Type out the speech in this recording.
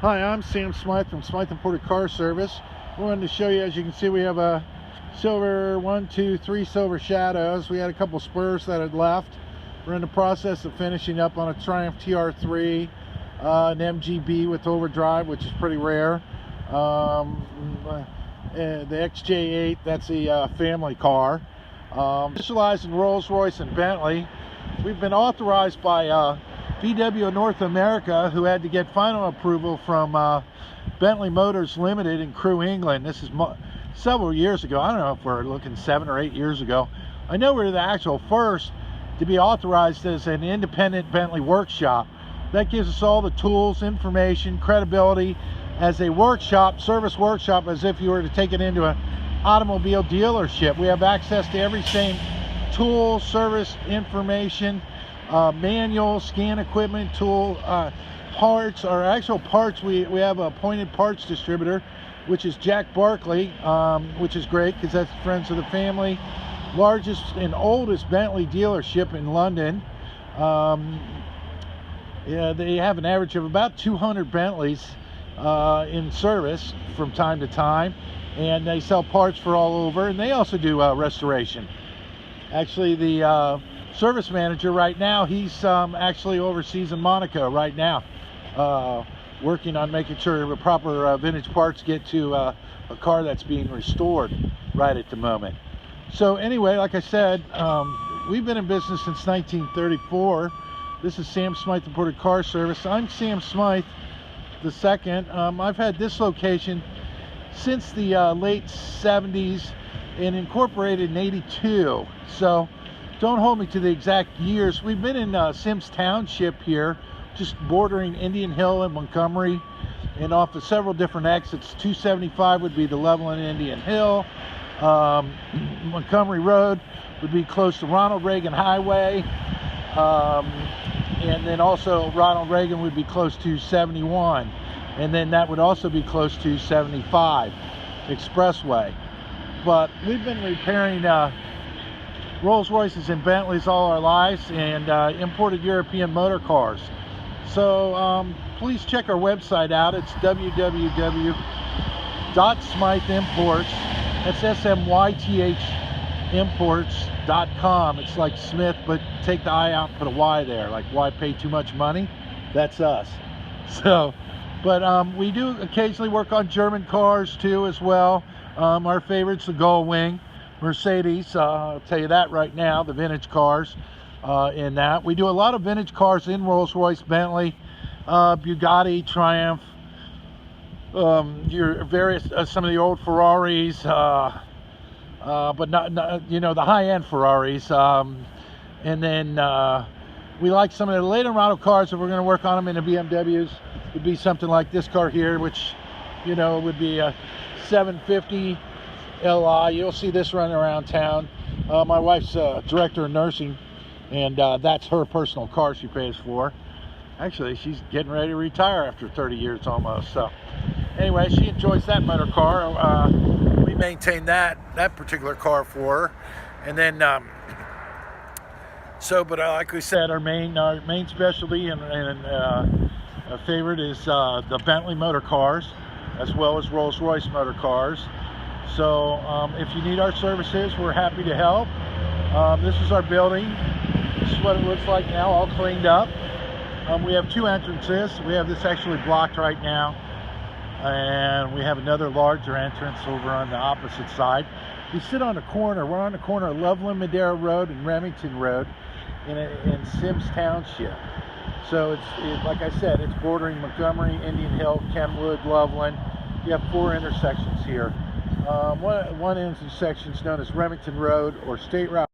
Hi, I'm Sam Smyth from Smyth Imported Car Service. We wanted to show you, as you can see, we have a silver, 1, 2, 3 silver Shadows. We had a couple spurs that had left. We're in the process of finishing up on a Triumph TR3, an MGB with overdrive, which is pretty rare. The XJ8, that's a family car. Specialized in Rolls-Royce and Bentley. We've been authorized by VW North America, who had to get final approval from Bentley Motors Limited in Crewe, England. This is several years ago. I don't know if we're looking 7 or 8 years ago. I know we're the actual first to be authorized as an independent Bentley workshop. That gives us all the tools, information, credibility as a workshop, service workshop, as if you were to take it into an automobile dealership. We have access to every same tool, service information, manual, scan equipment, tool, parts, our actual parts. We have a appointed parts distributor, which is Jack Barkley, which is great because that's friends of the family. Largest and oldest Bentley dealership in London. Yeah, they have an average of about 200 Bentleys in service from time to time, and they sell parts for all over, and they also do restoration. Actually, the service manager right now, he's actually overseas in Monaco right now, working on making sure the proper vintage parts get to a car that's being restored right at the moment. So anyway, like I said, we've been in business since 1934. This is Sam Smyth Imported Car Service. I'm Sam Smyth the second. I've had this location since the late 70s and incorporated in 82. So don't hold me to the exact years. We've been in Sims Township here, just bordering Indian Hill and Montgomery, and off of several different exits. 275 would be the level in Indian Hill. Montgomery Road would be close to Ronald Reagan Highway. And then also Ronald Reagan would be close to 71. And then that would also be close to 75 Expressway. But we've been repairing Rolls-Royces and Bentleys all our lives, and imported European motor cars. So please check our website out. It's www.smythimports. That's SMYTH imports.com. It's like Smith, but take the I out and put a Y there. Like, why pay too much money? That's us. So, but we do occasionally work on German cars too as well. Our favorite's the Gullwing, Mercedes. I'll tell you that right now, the vintage cars in that. We do a lot of vintage cars in Rolls-Royce, Bentley, Bugatti, Triumph, your various, some of the old Ferraris, but not you know, the high-end Ferraris. And then we like some of the later model cars, if we're going to work on them in the BMWs. Would be something like this car here, which, you know, would be a 750 Li. You'll see this running around town. My wife's director of nursing, and that's her personal car she pays for. Actually, she's getting ready to retire after 30 years almost. So anyway, she enjoys that motor car. We maintain that particular car for her. And then but like we said, our main specialty and favorite is the Bentley motor cars, as well as Rolls-Royce motor cars. So if you need our services, we're happy to help. This is our building. This is what it looks like now, all cleaned up. We have 2 entrances. We have this actually blocked right now, and we have another larger entrance over on the opposite side. We sit on the corner. We're on the corner of Loveland, Madera Road and Remington Road in Sims Township. So it's like I said, it's bordering Montgomery, Indian Hill, Kenwood, Loveland. You have 4 intersections here. One intersection is known as Remington Road or State Route